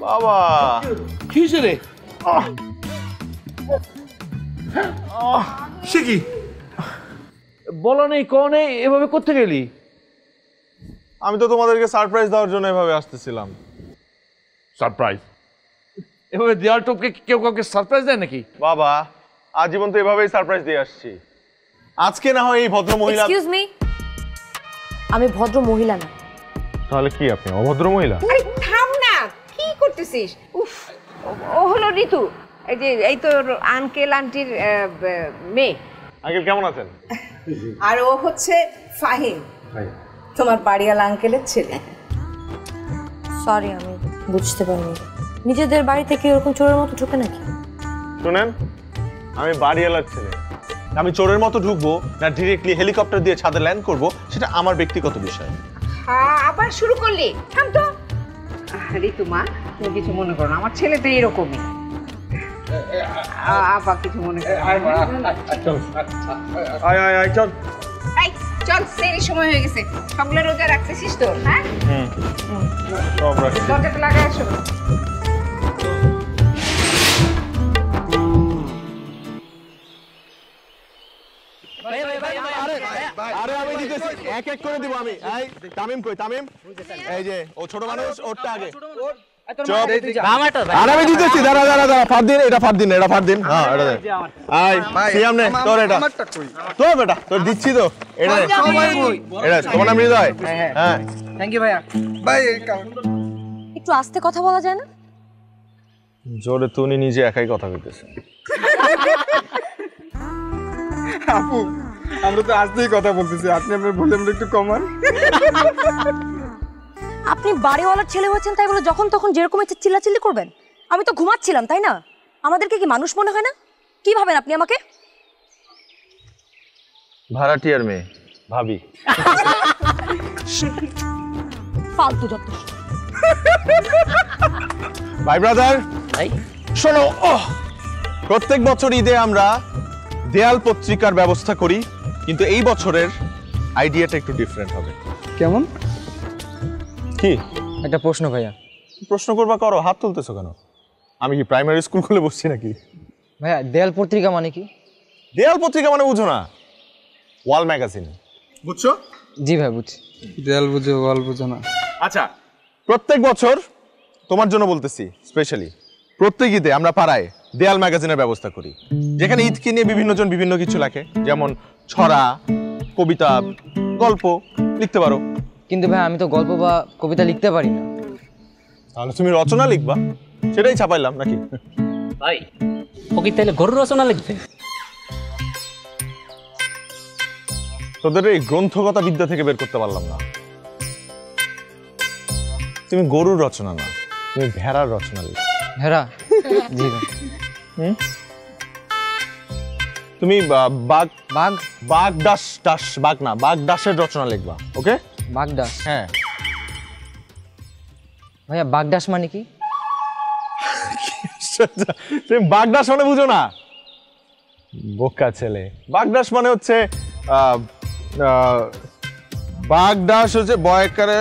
বাবা কি রে? সে কি বলো নেই কোনে এভাবে করতে গেলি? আমি তো তোমাদেরকে সারপ্রাইজ দেওয়ার জন্য এভাবে আসতেছিলাম। সারপ্রাইজ? এভাবে দেওয়াল টপকে কেউ কাউকে সারপ্রাইজ দেয় নাকি? বাবা আজীবন তো এভাবেই সারপ্রাইজ দিয়ে আসছি, আজকে না হয় এই ভদ্র মহিলা। এক্সকিউজ মি, আমি ভদ্র মহিলা না। তাহলে কি আপনি অভদ্র মহিলা? আরে থাম না, কি করতেছিস? উফ, ও হলো ঋতু, এই তোর আঙ্কেল আন্টির মেয়ে। আঙ্কেল কেমন আছেন? আর ও হচ্ছে ফাহিম, তোমার বাড়িওয়ালা আঙ্কেলের ছেলে। সরি, আমি বুঝতে পারিনি। নিজেদের বাড়ি থেকে এরকম চোরের মতো ঢুকে নাকি? শুনেন, আমি বাড়িওয়ালার ছেলে, আমি চোরের মতো ঢুকবো না ডিরেক্টলি হেলিকপ্টার দিয়ে ছাদে ল্যান্ড করব সেটা আমার ব্যক্তিগত বিষয়। হ্যাঁ, আবার শুরু করলি? থাম তো। ঋতু মা, তুমি কিছু মনে করো না, আমার ছেলে তো এরকমই। আপা কিছু মনে করো না। চল এই চল, সেই সময় হয়ে গেছে। সবগুলো রোজা রাখতেছিস তো? হ্যাঁ, দরজাটা লাগাই আসো। আরে আমি দিতেছি, এক এক করে দিব আমি। এই তামিম কই? তামিম এই যে ও ছোট মানুষ, ওরটা আগে। আরে আমি দিতেছি, দাঁড়া দাঁড়া দাঁড়া, ফাড় দিন, এটা ফাড় দিন, এটা ফাড় দিন। হ্যাঁ এটা দে। আই সিয়াম নে তোর, এটা তোর বেটা, তোর দিচ্ছি তো। এটা এটা তোমার নাম হৃদয়? হ্যাঁ থ্যাংক ইউ ভাইয়া। ভাই একটু আস্তে কথা বলা যায় না? জোরে তো উনি নিজে একাই কথা কইতেছে। আপু আমরা তো আজকেই কথা বলতেছি, আপনি আপনার ভলিউমটা একটু কমান। আপনি বাড়িওয়ালার ছেলে হয়েছেন তাই বলে যখন তখন যেরকম ইচ্ছে চিল্লাচিল্লি করবেন? আমি তো ঘুমাচ্ছিলাম, তাই না? আমাদেরকে কি মানুষ মনে হয় না? কি ভাবেন আপনি আমাকে? ভাড়াটিয়ার মেয়ে ভাবি। ফালতু যত। ভাই ব্রাদার শোনো, প্রত্যেক বছর ঈদে আমরা দেয়াল পত্রিকার ব্যবস্থা করি, কিন্তু এই বছরের আইডিয়াটা একটু ডিফারেন্ট হবে। কেমন? কি একটা প্রশ্ন ভাইয়া। প্রশ্ন করবা করো, হাত তুলতেছো কেন? আমি কি প্রাইমারি স্কুল খুলে বসছি নাকি? ভাইয়া দেয়াল পত্রিকা মানে কি? দেয়াল পত্রিকা মানে বুঝো না? ওয়াল ম্যাগাজিন, বুঝছো? জি ভাই বুঝছি। দেয়াল বুঝো ওয়াল বুঝো না। আচ্ছা, প্রত্যেক বছর তোমার জন্য বলতেছি স্পেশালি, প্রত্যেক ঈদে আমরা পাড়ায় দেয়াল ম্যাগাজিনের ব্যবস্থা করি, যেখানে ঈদকে নিয়ে বিভিন্ন জন বিভিন্ন কিছু লেখে, যেমন ছড়া, কবিতা, গল্প লিখতে পারো। কিন্তু ভাই আমি তো গল্প বা কবিতা লিখতে পারি না। তাহলে তুমি রচনা লিখবা, সেটাই ছাপাইলাম নাকি? ভাই ও কি তাহলে গরুর রচনা লিখবে? তোদের এই গ্রন্থগতা বিদ্যা থেকে বের করতে পারলাম না। তুমি গরুর রচনা না, তুমি ভেড়ার রচনা লিখবে। ভেড়া? জি ভাই। তুমি বাঘ বাঘ বাঘ দাস দাস বাঘ না, বাঘ দাসের রচনা লিখবা। ওকে? বাগদাস? হ্যাঁ। ভাইয়া বাগদাস মানে কি? তুমি বাগদাস মানে বুঝো না? বোকা ছেলে। বাগদাস মানে হচ্ছে বাগদাস হচ্ছে বয়কারে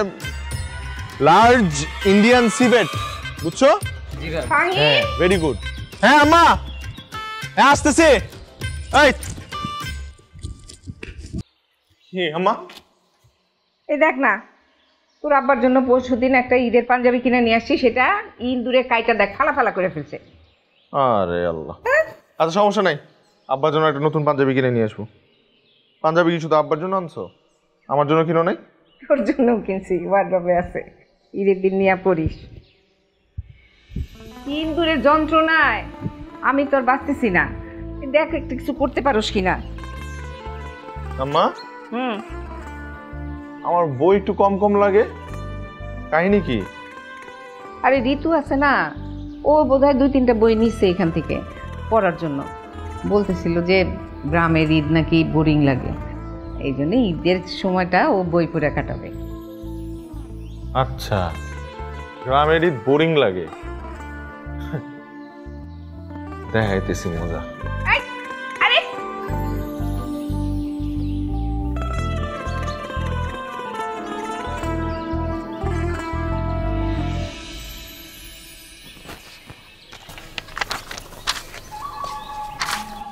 লার্জ ইন্ডিয়ান সিভেট, বুঝছো? হ্যাঁ, ভেরি গুড। হ্যাঁ আম্মা, হ্যাঁ আসতেছে। এই কি আম্মা? এই দেখ না, তোর আব্বার জন্য পরশুদিন একটা ঈদের পাঞ্জাবি কিনে নিয়ে আসছি, সেটা ইন্দুরে কাইটা দেখ ফালা ফালা করে ফেলছে। আরে আল্লাহ। আচ্ছা সমস্যা নাই, আব্বার জন্য একটা নতুন পাঞ্জাবি কিনে নিয়ে আসবো। পাঞ্জাবি কি শুধু আব্বার জন্য আনছো? আমার জন্য কিনো নাই? তোর জন্য কিনছি, ওয়ার্ডরোবে আছে, ঈদের দিন নিয়ে পড়িস। তিন দূরের যন্ত্রণায় আমি তোর বাঁচতেছি না, দেখ একটু কিছু করতে পারোস কিনা। আম্মা, হুম, আমার বই একটু কম কম লাগে, কাহিনী কি? আরে ঋতু আছে না, ও বোধহয় 2-3টা বই নিচ্ছে এখান থেকে পড়ার জন্য। বলতেছিল যে গ্রামের ঈদ নাকি বোরিং লাগে, এই জন্য ঈদের সময়টা ও বই পড়ে কাটাবে। আচ্ছা, গ্রামের ঈদ বোরিং লাগে, দেখাইতেছি মজা। আরে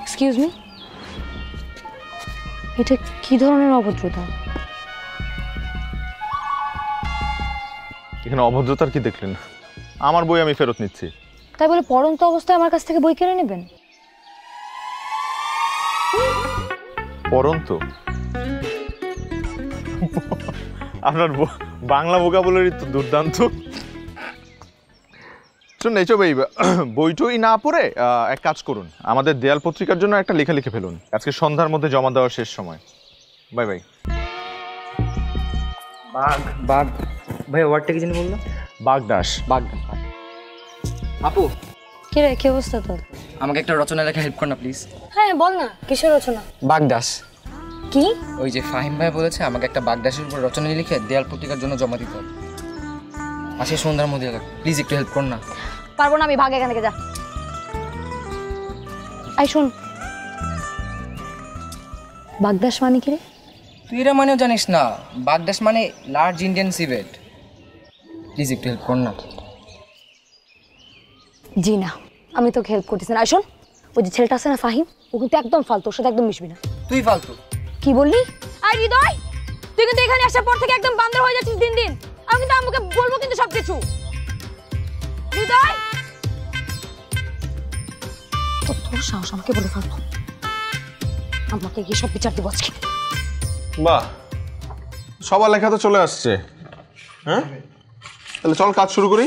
এক্সকিউজ মি, এটা কি ধরনের অভদ্রতা? এখানে অভদ্রতার কি দেখলেন? আমার বই আমি ফেরত নিচ্ছি। তাই বলে পড়ন্ত অবস্থায় আমার কাছ থেকে বই কিনে নেবেন? পরন্ত আপনার বাংলা ভোকাবুলারি তো দুর্দান্ত। শুনুন, এইসব এই বইটই না পড়ে এক কাজ করুন, আমাদের দেয়াল পত্রিকার জন্য একটা লেখা লিখে ফেলুন। আজকে সন্ধ্যার মধ্যে জমা দেওয়ার শেষ সময়। Bye bye. বাঘ ভাই, ওয়ার্ডটা কি জানি বললো? বাগদাস। বাগদাস। আপু, কি রে, কি অবস্থা তোর? আমাকে একটা রচনা লেখা হেল্প কর না প্লিজ। হ্যাঁ বল না, কিসের রচনা? বাগদাস। কি? ওই যে ফাহিম ভাই বলেছে আমাকে একটা বাগদাসের উপর রচনা লিখে দেয়াল পত্রিকার জন্য জমা দিতে হবে। আজকে সন্ধ্যার মধ্যে প্লিজ একটু হেল্প কর না। পারবো না আমি, ভাগ এখান থেকে, যা। আই শোন, বাগদাস মানে কি রে? তুই এরা মানেও জানিস না? বাগদাস মানে লার্জ ইন্ডিয়ান সিভেট। প্লিজ একটু হেল্প কর না। জি না, আমি তোকে হেল্প করতেছি না। আই শোন, ওই যে ছেলেটা আছে না ফাহিম, ও কিন্তু একদম ফালতু, ওর সাথে একদম মিশবি না। তুই ফালতু। কি বললি? আর হৃদয়, তুই কিন্তু এখানে আসার পর থেকে একদম বান্দর হয়ে যাচ্ছিস দিন দিন। আমি কিন্তু আম্মুকে বলবো কিন্তু সবকিছু। হৃদয়, তোর সাহস আমাকে বলে ফালতু? আমাকে গিয়ে সব বিচার দিব আজকে। বাহ, সবার লেখা তো চলে আসছে। হ্যাঁ, তাহলে চল কাজ শুরু করি।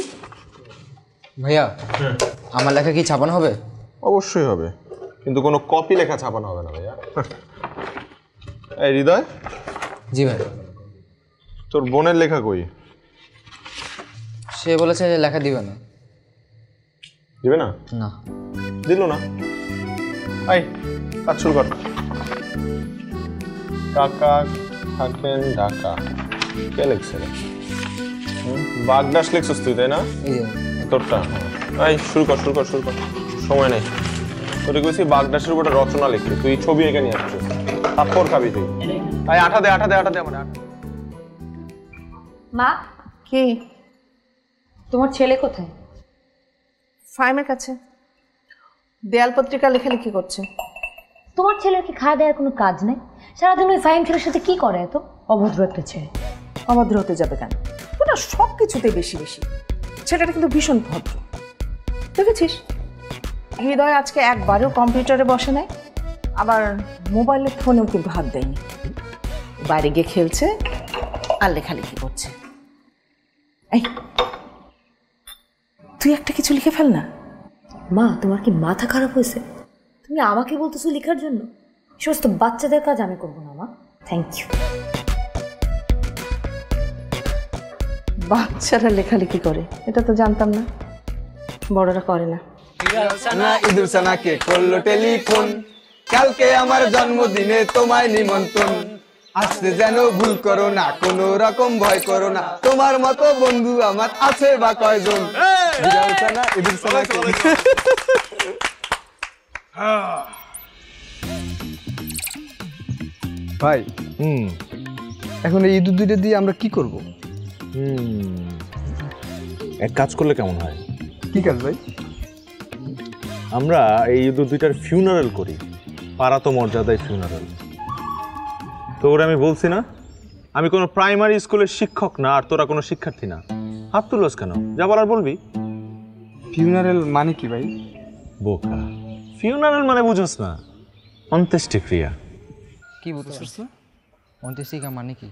ভাইয়া, আমার লেখা কি ছাপানো হবে? অবশ্যই হবে, কিন্তু কোনো কপি লেখা ছাপানো হবে না ভাইয়া। এই হৃদয়, জি ভাই। তোর বোনের লেখা কই? সে বলেছে যে লেখা দিবে না। দিবে না? না। দিল না? আই, কাজ শুরু কর। কাকা থাকেন ঢাকা, কে লিখছে রে? বাগদাস লিখছিস তুই, তাই না? এই যে তোরটা। আই, শুরু কর শুরু কর শুরু কর, সময় নেই। তোরে কইছি বাগদাসের উপরে রচনা লিখবি, তুই ছবি এঁকে নিয়ে আসছিস। তারপর খাবি তুই। আই, আঠা দে আঠা দে আঠা দে আমার। মা, কি? তোমার ছেলে কোথায়? ফাইমের কাছে দেয়াল পত্রিকা লেখালেখি করছে। তোমার ছেলের কি খাওয়া দেওয়ার কোনো কাজ নেই? সারাদিন ওই ফাহিম ছেলের সাথে কি করে? এত অভদ্র একটা ছেলে। অভদ্র হতে যাবে কেন? ওটা সব কিছুতেই বেশি বেশি। ছেলেটা কিন্তু ভীষণ ভদ্র, দেখেছিস? হৃদয় আজকে একবারও কম্পিউটারে বসে নাই, আবার মোবাইলের ফোনেও কিন্তু হাত দেয়নি। বাইরে গিয়ে খেলছে আর লেখালেখি করছে। এই, তুই একটা কিছু লিখে ফেল না। মা, তোমার কি মাথা খারাপ হয়েছে? তুমি আমাকে বলতেছো লেখার জন্য? সমস্ত বাচ্চাদের কাজ আমি করবো না মা। Thank you. বাচ্চারা লেখালেখি করে এটা তো জানতাম না, বড়রা করে না। ঈদুল সানাকে করলো টেলিফোন, কালকে আমার জন্মদিনে তোমায় নিমন্ত্রণ। আসতে যেন ভুল করো না, কোনো রকম ভয় করো না, তোমার মতো বন্ধু আমার আছে বা কয়জন। ঈদুল সানা, ঈদুল সানাকে। ভাই, এখন এই ঈদ দুইটা দিয়ে আমরা কি করব? এক কাজ করলে কেমন হয়? কি কাজ ভাই? আমরা এই ঈদ দুইটার ফিউনারাল করি, পাড়াতো মর্যাদায় ফিউনারাল। তো ওরা আমি বলছি না, আমি কোনো প্রাইমারি স্কুলের শিক্ষক না, আর তোরা কোনো শিক্ষার্থী না। হাত তুলস কেন? যা বলার বলবি। ফিউনারেল মানে কি ভাই? বোকা, ফিউনারাল মানে বুঝোস না? অন্ত্যেষ্টিক্রিয়া। কি বুঝতে পারছিস না? অন্ত্যেষ্টিক্রিয়া মানে কি?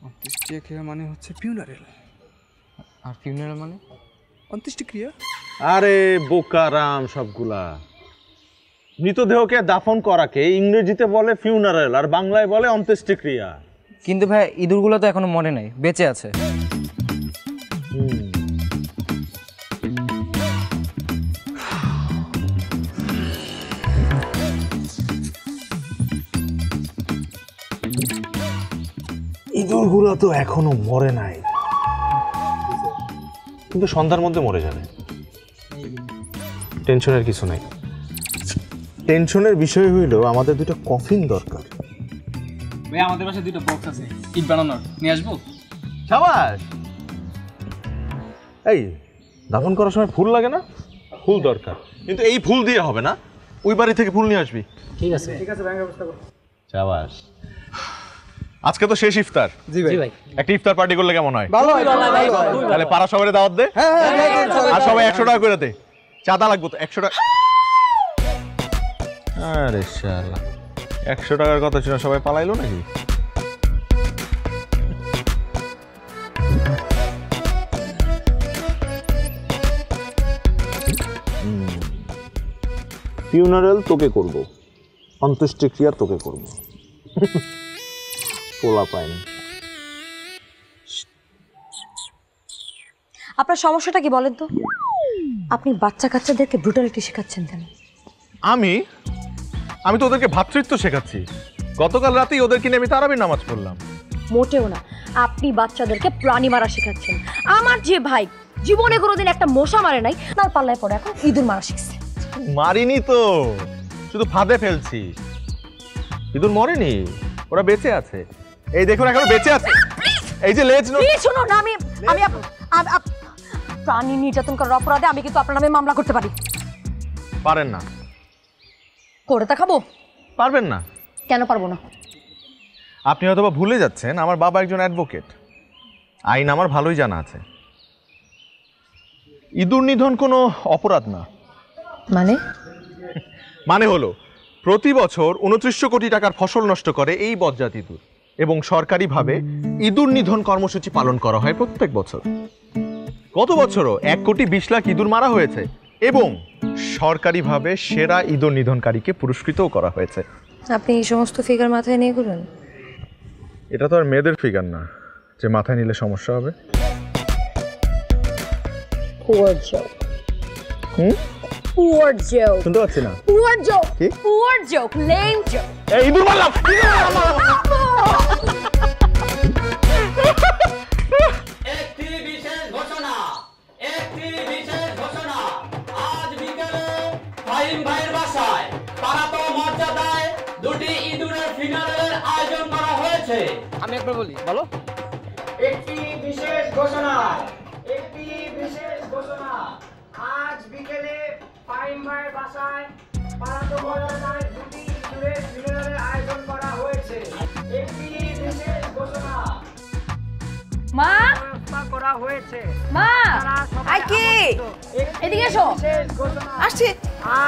অন্ত্যেষ্টিক্রিয়া মানে হচ্ছে ফিউনারেল। আর ফিউনারাল মানে? অন্ত্যেষ্টিক্রিয়া। আরে বোকারাম সবগুলা, মৃতদেহকে দাফন করাকে ইংরেজিতে বলে ফিউনারেল আর বাংলায় বলে অন্ত্যেষ্টিক্রিয়া। কিন্তু ভাই ইঁদুরগুলো তো এখনো মরে নাই, বেঁচে আছে। ইঁদুরগুলো তো এখনো মরে নাই, কিন্তু সন্ধ্যার মধ্যে মরে যাবে। টেনশনের কিছু নাই। টেনশনের বিষয় হইল আমাদের দুটো কফিন দরকার। ভাই আমাদের পাশে দুটো বক্স আছে ইট বানানোর, নিয়ে আসবো? সাবাস। এই দাফন করার সময় ফুল লাগে না? ফুল দরকার, কিন্তু এই ফুল দিয়ে হবে না, ওই বাড়ি থেকে ফুল নিয়ে আসবি। ঠিক আছে ব্যাংক ব্যবস্থা করো। সাবাস। আজকে তো শেষ ইফতার। জি ভাই। একটা ইফতার পার্টি করলে কেমন হয়? ভালো হয়। তাহলে পাড়া সবাই দাওয়াত দে। আর সবাই 100 টাকা করে দে। চাঁদা লাগবে তো 100 টাকা। আরে শালা, 100 টাকার কথা ছিল, সবাই পালাইলো নাকি? ফিউনারেল তোকে করব, অন্ত্যেষ্টিক্রিয়া তোকে করব। পোলা পাইনি। আপনার সমস্যাটা কি বলেন তো? আপনি বাচ্চা কাচ্চাদেরকে ব্রুটালিটি শেখাচ্ছেন কেন? আমি তো ওদেরকে ভ্রাতৃত্ব শেখাচ্ছি। গতকাল রাতেই ওদেরকে নিয়ে আমি তারাবির নামাজ পড়লাম। মোটেও না, আপনি বাচ্চাদেরকে প্রাণী মারা শেখাচ্ছেন। আমার যে ভাই জীবনে কোনোদিন একটা মশা মারে নাই, তার পাল্লায় পড়ে এখন ইঁদুর মারা শিখছে। মারিনি তো, শুধু ফাঁদে ফেলছি। ইঁদুর মরেনি, ওরা বেঁচে আছে। এই দেখুন এখনো বেঁচে আছে। এই যে লেজ। শুনো না, আমি প্রাণী নির্যাতন করার অপরাধে আমি কিন্তু আপনার নামে মামলা করতে পারি। পারেন না? করে দেখাবো। পারবেন না? কেন পারবো না? আপনি হয়তো বা ভুলে যাচ্ছেন, আমার বাবা একজন অ্যাডভোকেট, আইন আমার ভালোই জানা আছে। ইঁদুর নিধন কোনো অপরাধ না। মানে হলো প্রতি বছর 2900 কোটি টাকার ফসল নষ্ট করে এই বজ্জাত ইঁদুর, এবং সরকারিভাবে ইঁদুর নিধন কর্মসূচি পালন করা হয় প্রত্যেক বছর। গত বছরও 1,20,00,000 ইঁদুর মারা হয়েছে, এবং সরকারিভাবে সেরা ইঁদুর নিধনকারীকে পুরস্কৃতও করা হয়েছে। আপনি এই সমস্ত ফিগার মাথায় নিয়ে ঘুরেন? এটা তো আর মেয়েদের ফিগার না যে মাথায় নিলে সমস্যা হবে। Poor joke. Poor joke. শুনতে পাচ্ছি না। Poor joke. কি? Poor joke. Lame joke. এই ইঁদুর মারলাম। একটি বিশেষ ঘোষণা। আজ বিকেলে ফাহিম ভাইয়ের বাসায় পারাত মর্যাদায় দুটি ইঁদুরের ফিনারের আয়োজন করা হয়েছে। আমি একবার বলি, বলো। একটি বিশেষ ঘোষণা। আজ বিকেলে ফাহিম ভাইয়ের বাসায় পারাত মর্যাদায় দুটি ইঁদুরের ফিনারের আয়োজন করা হয়েছে। একটি বিশেষ ঘোষণা। মা, করা হয়েছে। মা, আই কি? এদিকে এসো। আসছি।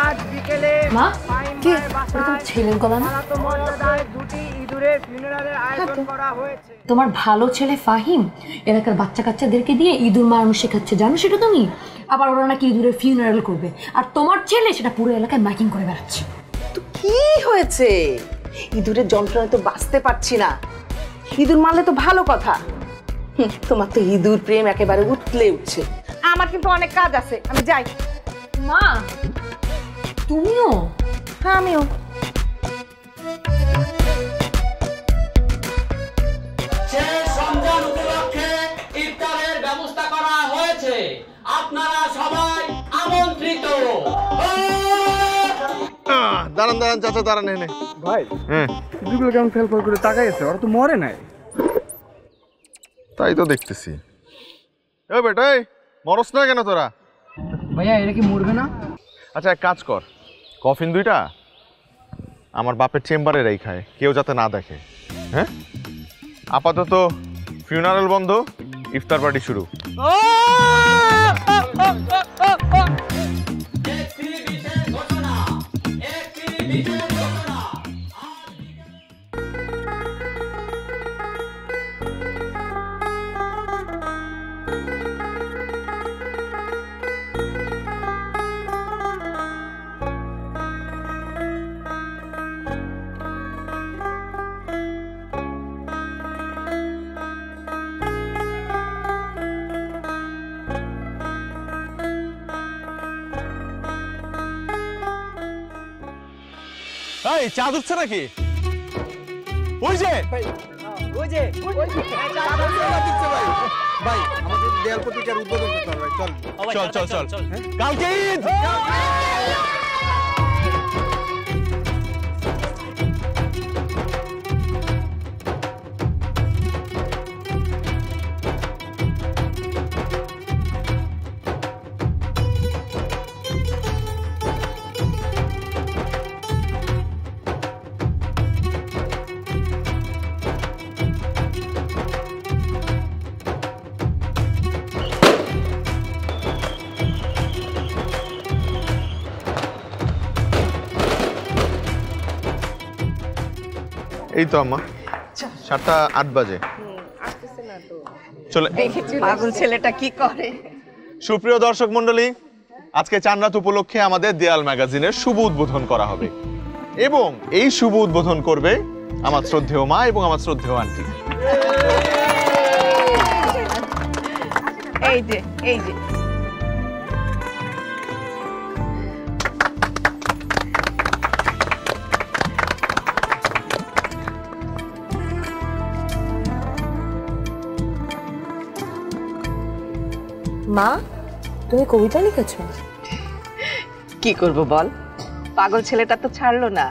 আজ বিকেলে মা, ফাহিম কি? ভাইয়ের বাসায় ছেলের গলা না? পারাত মর্যাদায় দুটি ইঁদুরের ফিনারের আয়োজন করা হয়েছে। তোমার ভালো ছেলে ফাহিম এলাকার বাচ্চা কাচ্চাদেরকে দিয়ে ইঁদুর মারানো শেখাচ্ছে, জানো সেটা তুমি? আবার ওরা নাকি ইঁদুরের ফিউনারাল করবে, আর তোমার ছেলে সেটা পুরো এলাকায় মাইকিং করে বেড়াচ্ছে। তো কি হয়েছে? ইঁদুরের যন্ত্রণায় তো বাঁচতে পারছি না। ইঁদুর মারলে তো ভালো কথা। তোমার তো ইঁদুর প্রেম একেবারে উঠলে উঠছে। আমার কিন্তু অনেক কাজ আছে, আমি যাই। মা, তুমিও? হ্যাঁ, আমিও। শেষ রমজান উপলক্ষে ইফতারের ব্যবস্থা করা হয়েছে, আপনারা সবাই আমন্ত্রিত। দাঁড়ান চাচা, দাঁড়ান। এনে ভাই, হ্যাঁ, ইঁদুরগুলো কেমন ফেল করে তাকাইছে, ওরা তো মরে নাই। তাই তো দেখতেছি। এ বেটা, মরস না কেন তোরা? ভাইয়া এটা কি মরবে না? আচ্ছা এক কাজ কর, কফিন দুইটা আমার বাপের চেম্বারে রেখায়, কেউ যাতে না দেখে। হ্যাঁ, আপাতত ফিউনারাল বন্ধ, ইফতার পার্টি শুরু। ভাই চাঁদ উঠছে নাকি? ওই যে ভাই আমাদের দেয়াল প্রতিকার উদ্বোধন করতে হবে। চল চল চল চল, কালকে ঈদ। এই তো আম্মা 7:08 বাজে। চলে পাগল ছেলেটা কি করে। সুপ্রিয় দর্শক মণ্ডলী, আজকে চাঁদ রাত উপলক্ষে আমাদের দেয়াল ম্যাগাজিনের শুভ উদ্বোধন করা হবে এবং এই শুভ উদ্বোধন করবে আমার শ্রদ্ধেয় মা এবং আমার শ্রদ্ধেয় আন্টি। এই যে মা, তুমি কবিতা লিখেছো? কি করব বল, পাগল ছেলেটা তো ছাড়লো না।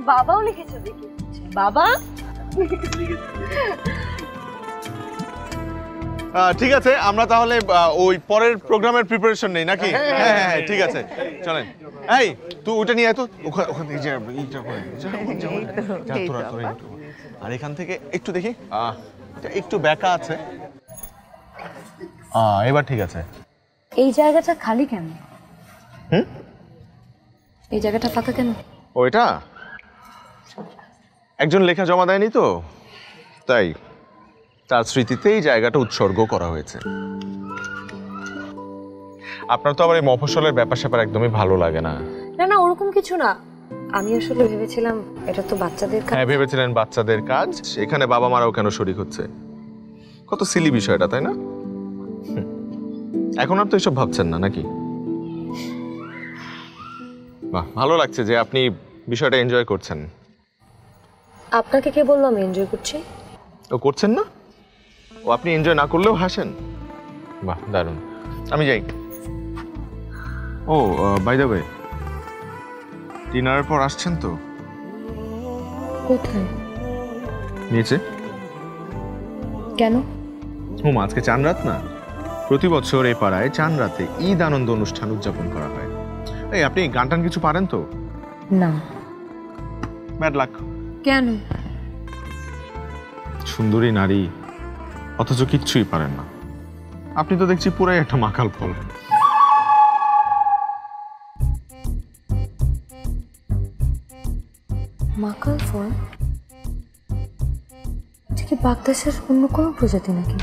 বাবাও লিখেছো দেখি। বাবা ঠিক আছে, আমরা তাহলে ওই পরের প্রোগ্রামের প্রিপারেশন নেই নাকি? হ্যাঁ ঠিক আছে, চলেন। এই তুই ওটা নিয়ে আয় তো, ওখান থেকে আর এখান থেকে একটু দেখি, একটু ব্যাকা আছে। এবার ঠিক আছে। এই জায়গাটা খালি কেন? এই জায়গাটা ফাঁকা কেন? ওইটা একজন লেখা জমা দেয়নি তো, তাই তার স্মৃতিতে এই জায়গাটা উৎসর্গ করা হয়েছে। আপনার তো আবার এই মফস্বলের ব্যাপার স্যাপার একদমই ভালো লাগে না। না না, ওরকম কিছু না। আমি আসলে ভেবেছিলাম এটা তো বাচ্চাদের কাজ। হ্যাঁ ভেবেছিলেন বাচ্চাদের কাজ, এখানে বাবা মারাও কেন শরীক হচ্ছে? কত সিলি বিষয়টা, তাই না? এখন আর তো এসব ভাবছেন না নাকি? বাহ, ভালো লাগছে যে আপনি বিষয়টা এনজয় করছেন। আপনাকে কে বললো আমি এনজয় করছি? ও করছেন না? ও আপনি এনজয় না করলেও হাসেন? বাহ, দারুণ। আমি যাই। ও বাই দ্য ওয়ে, ডিনারের পর আসছেন তো? কোথায়? নিচে। কেন? হুম, আজকে চাঁদ রাত না? প্রতি বছর এই পাড়ায় চাঁদ রাতে ঈদ আনন্দ অনুষ্ঠান উদযাপন করা হয়। এই আপনি গান টান কিছু পারেন তো? না। Bad luck. কেন? সুন্দরী নারী অথচ কিচ্ছুই পারেন না। আপনি তো দেখছি পুরাই একটা মাকাল ফল। মাকাল ফল? এটা কি বাগদাসের অন্য কোনো প্রজাতি নাকি?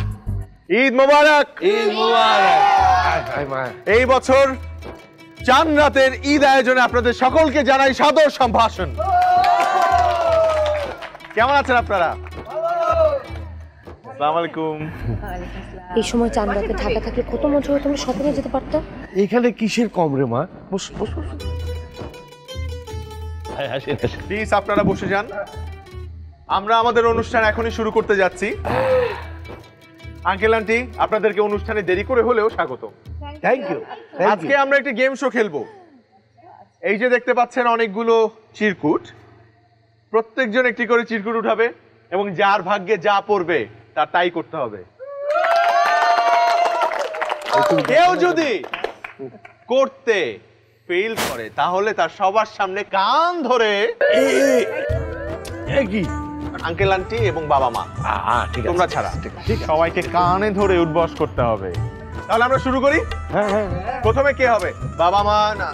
ঈদ মোবারক। ঈদ মোবারক। এই বছর চাঁদ রাতের ঈদ আয়োজনে আপনাদের সকলকে জানাই সাদর সম্ভাষণ। কেমন আছেন আপনারা? আসসালামু আলাইকুম। এই সময় চাঁদ রাতে ঢাকা থাকলে কত মজা হতো, তুমি শপিংয়ে যেতে পারতাম। এখানে কিসের কম রে মা? বস বস বস। প্লিজ আপনারা বসে যান। আমরা আমাদের অনুষ্ঠান এখনই শুরু করতে যাচ্ছি। আঙ্কেল আন্টি, আপনাদেরকে অনুষ্ঠানে দেরি করে হলেও স্বাগত। Thank you. আজকে আমরা একটি গেম শো খেলবো। এই যে দেখতে পাচ্ছেন অনেকগুলো চিরকুট, প্রত্যেকজন একটি করে চিরকুট উঠাবে এবং যার ভাগ্যে যা পড়বে তার তাই করতে হবে। কেউ যদি করতে ফেল করে তাহলে তার সবার সামনে কান ধরে কি আঙ্কেল আন্টি এবং বাবা মা, ঠিক আছে, তোমরা ছাড়া সবাইকে কানে ধরে উঠবস করতে হবে। তাহলে আমরা শুরু করি। হ্যাঁ হ্যাঁ। প্রথমে কে হবে? বাবা মা? না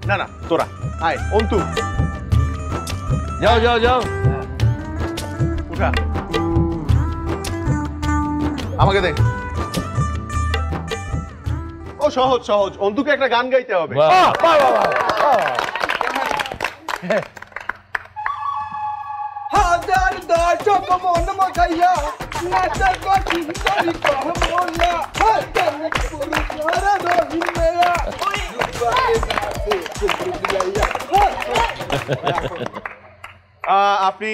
না না, তোরা আয়। অন্তু যাও যাও যাও, উঠা, আমাকে দে। ও সহজ সহজ, অন্তুকে একটা গান গাইতে হবে। বাহ বাহ বাহ। হাজার দর্শক মন মাখাইয়া নাচা কঠিন করি কহমলা হাতনে পুরু ধরা রহিন মেরা ওই রূপাকে নাচে কুকুরিয়া আপনি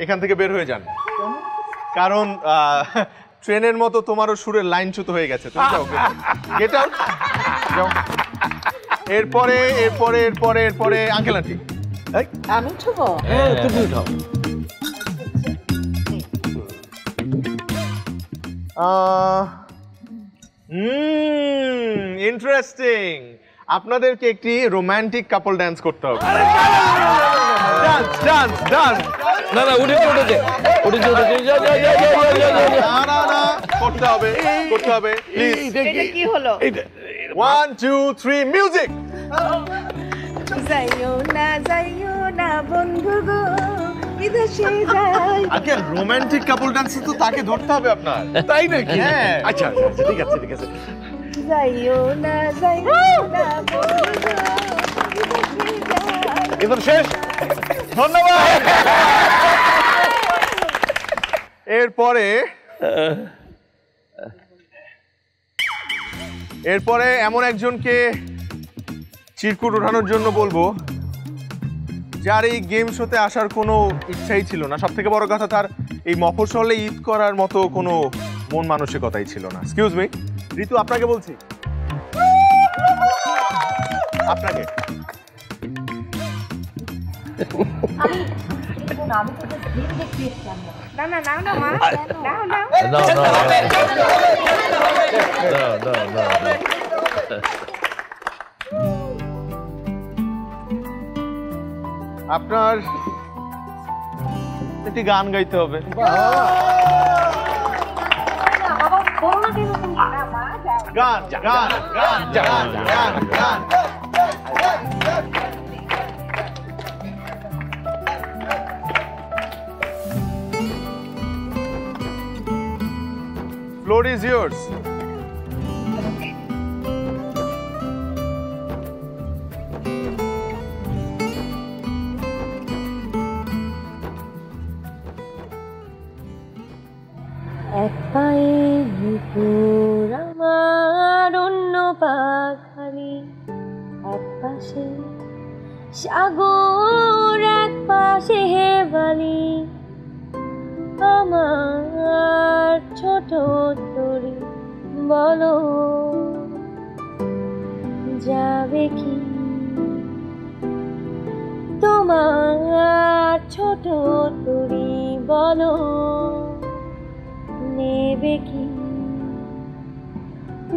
এখান থেকে বের হয়ে যান, কারণ ট্রেনের মতো তোমারও সুরের লাইন চ্যুত হয়ে গেছে। তুমি যাও, গেট আউট, যাও। এরপরে এরপরে এরপরে এরপরে আঙ্কেল আন্টি। আমি উঠবো? তুমি উঠাও। ইন্টারেস্টিং। আপনাদেরকে একটি রোমান্টিক কাপল ডান্স করতে হবে। Dance dance dance. না না, উঠেছে উঠেছে উঠেছে উঠেছে, না না না, করতে হবে করতে হবে প্লিজ। এটা কি হলো? 1 2 3 মিউজিক। যাইও না বন্ধু গো, বিদেশে যাই। আঙ্কেল, রোমান্টিক কাপল ডান্সে তো তাকে ধরতে হবে আপনার। তাই নাকি? হ্যাঁ। আচ্ছা আচ্ছা আচ্ছা, ঠিক আছে ঠিক আছে। যাইও না বন্ধু গো, বিদেশে যাই। এবার শেষ, ধন্যবাদ। এরপরে এমন একজনকে চিরকুট ওঠানোর জন্য বলবো যার এই গেম শোতে আসার কোনো ইচ্ছাই ছিল না। সব থেকে বড় কথা, তার এই মফস্বলে ঈদ করার মতো কোনো মন মানসিকতাই ছিল না। এক্সকিউজ মি, ঋতু, আপনাকে বলছি, আপনাকে। না না না না মা, নাও নাও। আপনার একটি গান গাইতে হবে। গান গান গান গান গান গান। Floor is yours. এক পায়ে ভিতর আমার, অন্য পা খালি, এক পাশে সাগর এক পাশে হেবালি, আমার ছোট তরি বলো যাবে কি, তোমার ছোট তরি বলো নেবে কি,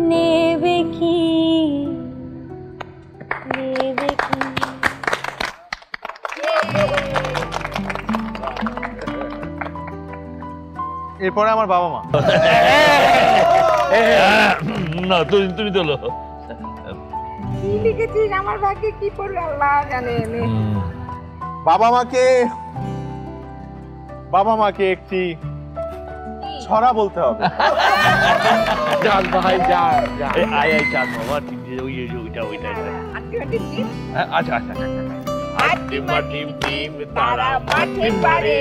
নেবে কি, নেবে কি। এরপরে আমার বাবা মা। না, তুমি তোলো। কি লিখেছিস? আমার ভাগ্যে কি পড়বে আল্লাহ জানে। বাবা মাকে একটি ছড়া বলতে হবে। যান ভাই, যান যান। আয় আয়, চাঁদ বাবা, ওইটা ওইটা। আচ্ছা আচ্ছা আচ্ছা। টিম টিম তারা মাঠে পারে,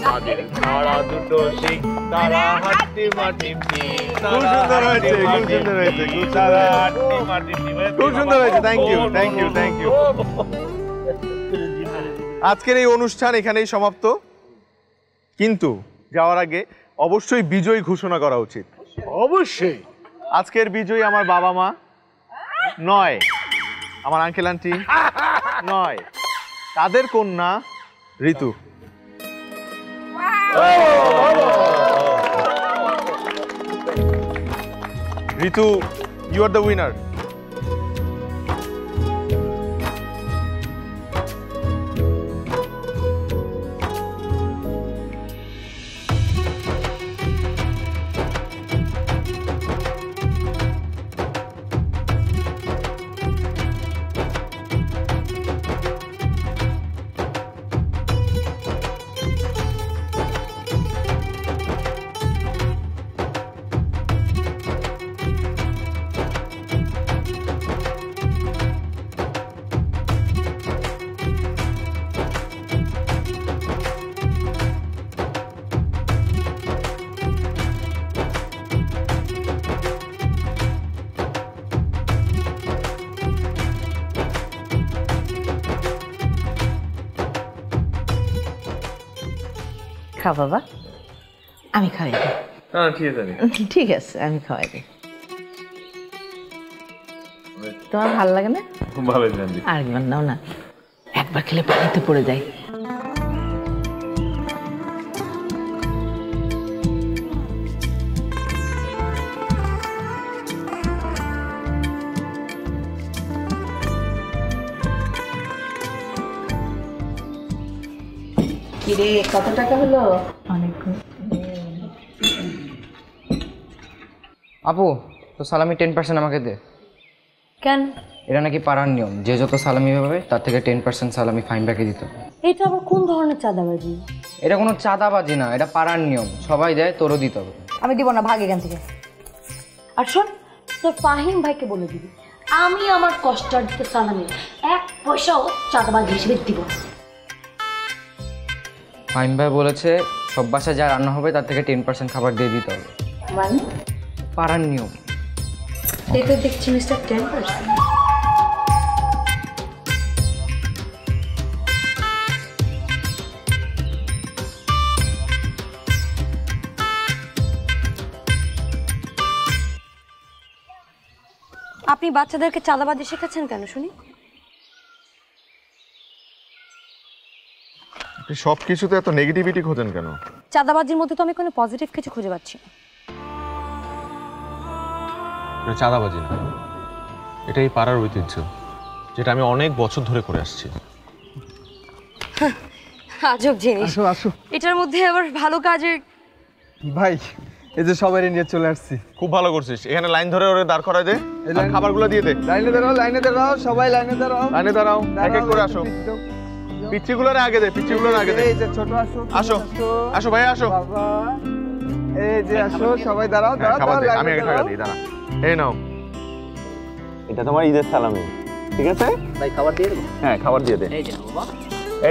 তাদের ছড়া দুটো শিখ, তারা হাঁটি মাটিম টিম। খুব সুন্দর হয়েছে, খুব সুন্দর হয়েছে, খুব সুন্দর হয়েছে। Thank you thank you thank you. আজকের এই অনুষ্ঠান এখানেই সমাপ্ত, কিন্তু যাওয়ার আগে অবশ্যই বিজয়ী ঘোষণা করা উচিত। অবশ্যই। আজকের বিজয়ী আমার বাবা মা নয়, আমার আঙ্কেল আন্টি নয়, তাদের কন্যা ঋতু। ঋতু, you are the winner. খা বাবা, আমি খাওয়াই দিই। ঠিক আছে, আমি খাওয়াই দিই। তোমার ভালো লাগে না? ভালো। আরেকবার নাও না, একবার খেলে পানিতে পড়ে যায়। কিরে, কত টাকা হলো? অনেক। আপু, তো সালামি 10% আমাকে দে। কেন? এটা নাকি পাড়ার নিয়ম, যে যত সালামি পাবে তার থেকে 10% সালামি ফাইন ব্যাকে দিতে হবে। এটা আবার কোন ধরনের চাঁদাবাজি? এটা কোনো চাঁদাবাজি না, এটা পাড়ার নিয়ম, সবাই দেয়, তোরও দিতে হবে। আমি দিব না, ভাগ এখান থেকে। আর শোন, তোর ফাহিম ভাইকে বলে দিবি আমি আমার কষ্টার্জিত সালামি 1 পয়সাও চাঁদাবাজি হিসেবে দিব না। ফাহিম ভাই বলেছে সব বাসায় যা রান্না হবে তার থেকে 10% খাবার দিয়ে দিতে হবে। মানে পাড়ার নিয়ম। এই তো দেখছি মিস্টার 10%। আপনি বাচ্চাদেরকে চাঁদাবাজি শেখাচ্ছেন কেন শুনি? আপনি সব কিছুতে এত নেগেটিভিটি খোঁজেন কেন? চাঁদাবাজির মধ্যে তো আমি কোনো পজিটিভ কিছু খুঁজে পাচ্ছি না। এটা চাঁদাবাজি না, এটাই পাড়ার ঐতিহ্য, যেটা আমি অনেক বছর ধরে করে আসছি। আজব জিনিস। আসো আসো এটার মধ্যে আবার ভালো কাজের। ভাই, এই যে সবাই নিয়ে চলে আসছি। খুব ভালো করছিস, এখানে লাইন ধরে ওরে দাঁড় করায় দে, আর খাবারগুলো দিয়ে দে। লাইনে দাঁড়াও, লাইনে দাঁড়াও, সবাই লাইনে দাঁড়াও। লাইনে দাঁড়াও, এক এক করে আসো। পিচ্চিগুলোর আগে দে, পিচ্চিগুলোর আগে দে। এই যে ছোট আসো, আসো আসো ভাই, আসো বাবা। এই যে আসো, সবাই দাঁড়াও, দাঁড়াও, খাবার দে, লাইনে আমি আগে টাকা দাঁড়াও। দিই, দাঁড়া। এই নাও, এটা তোমার ঈদের সালামি, ঠিক আছে? ভাই খাবার দিয়ে দেবো? হ্যাঁ, খাবার দিয়ে দে। এই যে বাবা,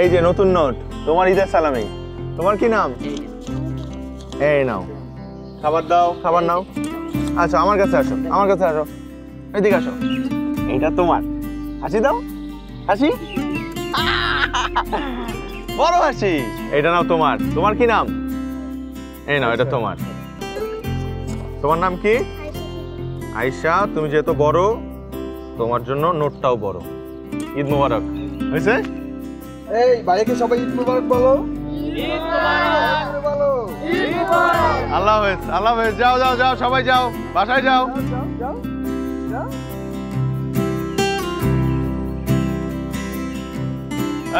এই যে নতুন নোট, তোমার ঈদের সালামি। তোমার কি নাম? এই নাও, খাবার দাও, খাবার নাও। আচ্ছা, আমার কাছে আসো, আমার কাছে আসো, এদিকে আসো। এইটা তোমার, হাসি দাও, হাসি, বড় হাসি। এটা নাও তোমার। তোমার কি নাম? এই নাও, এটা তোমার। তোমার নাম কি? আয়েশা। তুমি যেহেতু বড়, তোমার জন্য নোটটাও বড়। ঈদ মুবারক। হয়েছে? এই ভাইকে সবাই ঈদ মুবারক বলো। ঈদ মুবারক বলো। ঈদ মুবারক। আল্লাহ হাফেজ, আল্লাহ হাফেজ। যাও যাও যাও, সবাই যাও, বাসায় যাও। যাও যাও যাও।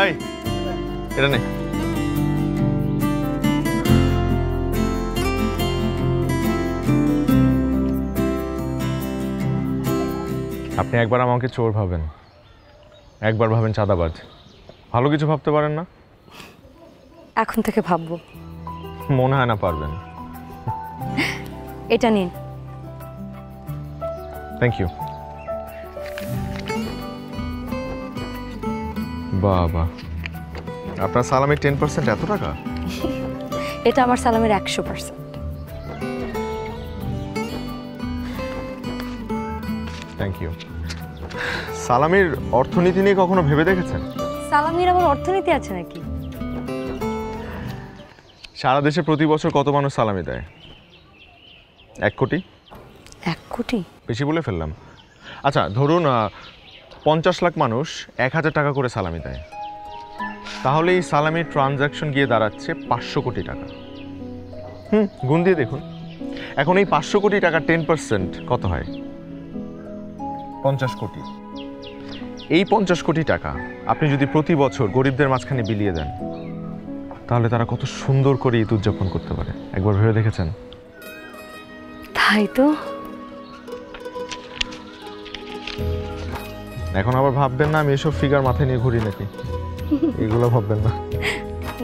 এই, এটা নে। আপনি একবার আমাকে চোর ভাবেন, একবার ভাবেন চাঁদাবাজ, ভালো কিছু ভাবতে পারেন না? এখন থেকে ভাববো। মনে হয় না পারবেন। এটা নিন। Thank you. বাবা, আপনার সালামির 10% এত টাকা? এটা আমার সালামের 100%। Thank you. সালামির অর্থনীতি নিয়ে কখনো ভেবে দেখেছেন? সালামির আবার অর্থনীতি আছে নাকি? সারা দেশে প্রতি বছর কত মানুষ সালামি দেয়? 1 কোটি। 1 কোটি? বেশি বলে ফেললাম। আচ্ছা, ধরুন 50 লাখ মানুষ 1000 টাকা করে সালামি দেয়, তাহলে এই সালামির ট্রানজ্যাকশন গিয়ে দাঁড়াচ্ছে 500 কোটি টাকা। গুণ দিয়ে দেখুন। এখন এই 500 কোটি টাকা 10% কত হয়? 50 কোটি। এই 50 কোটি টাকা আপনি যদি প্রতি বছর গরিবদের মাঝখানে বিলিয়ে দেন, তাহলে তারা কত সুন্দর করে ঈদ উদযাপন করতে পারে, একবার ভেবে দেখেছেন? তাই তো। এখন আবার ভাববেন না আমি এসব ফিগার মাথায় নিয়ে ঘুরি নাকি, এগুলো ভাববেন না।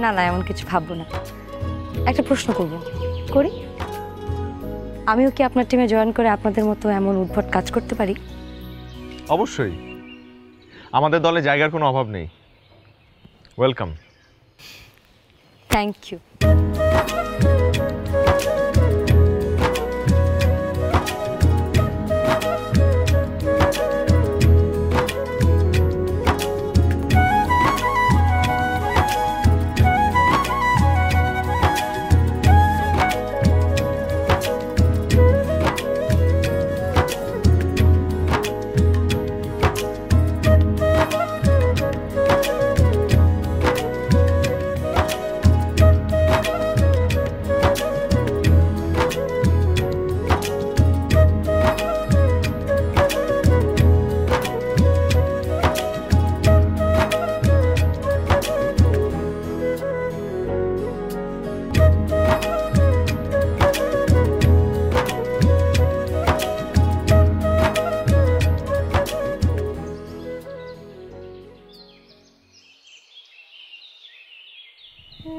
না না, এমন কিছু ভাববো না। একটা প্রশ্ন করব, করি? আমিও কি আপনার টিমে জয়েন করে আপনাদের মতো এমন উদ্ভট কাজ করতে পারি? অবশ্যই, আমাদের দলে জায়গার কোনো অভাব নেই। ওয়েলকাম। Thank you. বাহ,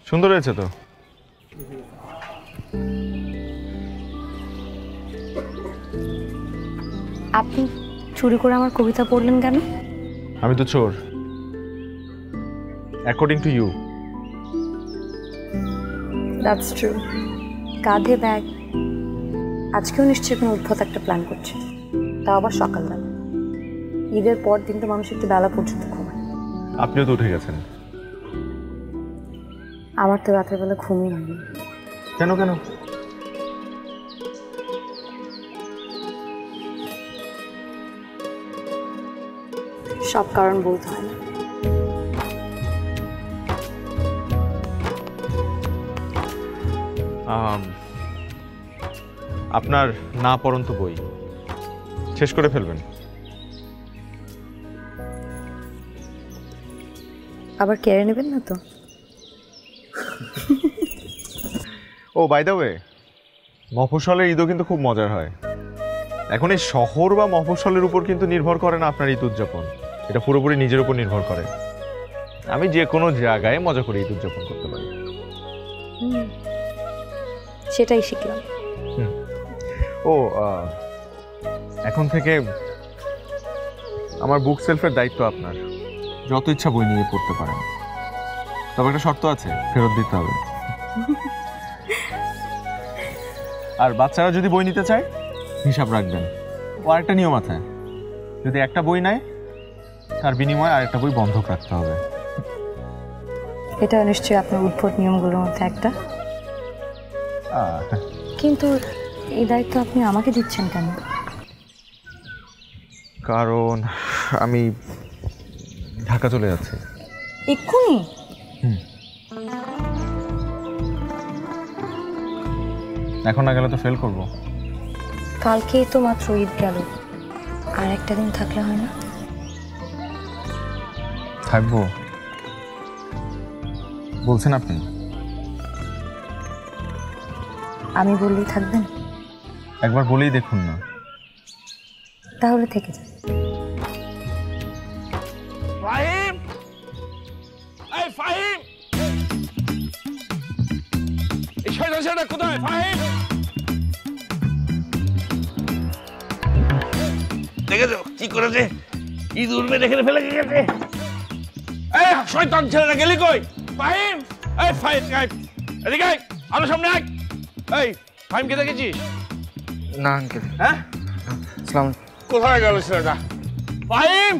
সুন্দর হয়েছে তো। আপনি চুরি করে আমার কবিতা পড়লেন কেন? আমি তো চোর, according to you. That's true. কাঁধে ব্যাগ, আজকেও নিশ্চয়ই কোনো উদ্ভট একটা প্ল্যান করছে, তাও আবার সকালবেলা। ঈদের পর দিন তো মানুষ একটু বেলা পর্যন্ত ঘুমায়। আপনিও তো উঠে গেছেন। আমার তো রাতের বেলা ঘুমই হয়নি। কেন কেন? সব কারণ বলতে হয় না। আপনার না পড়ন্ত বই শেষ করে ফেলবেন। আবার কেড়ে নেবেন না তো? ও বাই দ্য ওয়ে, মফস্বলের ঈদও কিন্তু খুব মজার হয়। এখন এই শহর বা মফস্বলের উপর কিন্তু নির্ভর করে না আপনার ঈদ উদযাপন, এটা পুরোপুরি নিজের উপর নির্ভর করে। আমি যে কোনো জায়গায় মজা করে ঈদ উদযাপন করতে পারি। সেটাই শিখলাম। ও এখন থেকে আমার বুক সেলফের দায়িত্ব আপনার। যত ইচ্ছা বই নিয়ে পড়তে পারেন, তবে একটা শর্ত আছে, ফেরত দিতে হবে। আর বাচ্চারা যদি বই নিতে চায় হিসাব রাখবেন। ও আরেকটা নিয়ম আছে, যদি একটা বই নেয় তার বিনিময়ে আরেকটা বই বন্ধক রাখতে হবে। এটা নিশ্চয়ই আপনার উদ্ভট নিয়মগুলোর মধ্যে একটা। কিন্তু এই দায়িত্ব আপনি আমাকে দিচ্ছেন কেন? কারণ আমি ঢাকা চলে যাচ্ছি এক্ষুনি। এখন না গেলে তো ফেল করব। কালকেই তো মাত্র ঈদ গেল, আর একটা দিন থাকলে হয় না? থাকবো বলছেন আপনি? আমি বললেই থাকবেন? একবার বলেই দেখুন না। তাহলে থেকে যান। ফাহিম, এই ফাহিম, এই শয়তান ছেলেটা কোথায়? ফাহিম, দেখেছো কি করেছে? ইঁদুর মেরে এখানে ফেলে গেছে। এই শয়তান ছেলেটা গেলি কই? ফাহিম, এই ফাহিম, এদিকে আয়, আমার সামনে আয়। এই ফাহিমকে দেখেছিস? না আঙ্কেল। হ্যাঁ, সালাম। কোথায় গেল ছেলেটা? Fahim,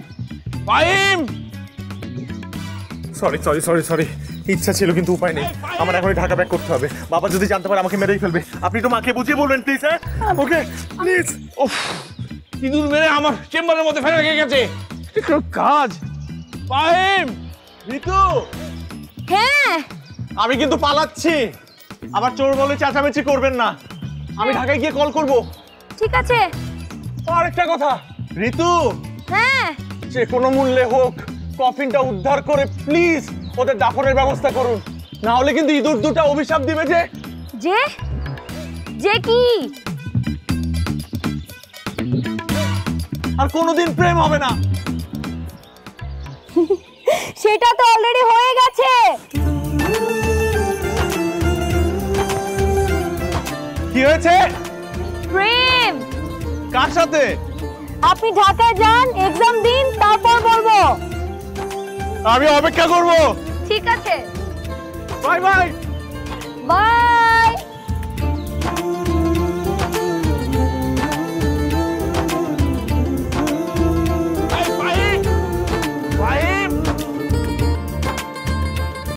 Fahim, sorry sorry sorry sorry, ইচ্ছা ছিল কিন্তু উপায় নেই। আমার এখন ঢাকা ব্যাক করতে হবে। বাবা যদি জানতে পারে আমাকে মেরেই ফেলবে। আপনি তো মাকে বুঝিয়ে বলবেন প্লিজ। হ্যাঁ ওকে প্লিজ। উফ, ইঁদুর মেরে আমার চেম্বারের মধ্যে ফেলে রেখে গেছে। কোনো কাজ? ফাহিম, ঋতু। হ্যাঁ, আমি কিন্তু পালাচ্ছি। আবার চোর বলে চেঁচামেচি করবেন না। আমি ঢাকায় গিয়ে কল করব। ঠিক আছে। আরেকটা কথা, ঋতু, হ্যাঁ, যে কোনো মূল্যে হোক কফিনটা উদ্ধার করে প্লিজ ওদের দাফনের ব্যবস্থা করুন। না হলে কিন্তু ইঁদুর দুটো অভিশাপ দিবে যে যে যে কি আর কোনোদিন প্রেম হবে না। সেটা তো অলরেডি হয়ে গেছে। কি হয়েছে? প্রেম। কার সাথে? আপনি ঢাকায় যান, এক্সাম দিন, তারপর বলবো। আমি অপেক্ষা করব। ঠিক আছে, বাই বাই। বাই।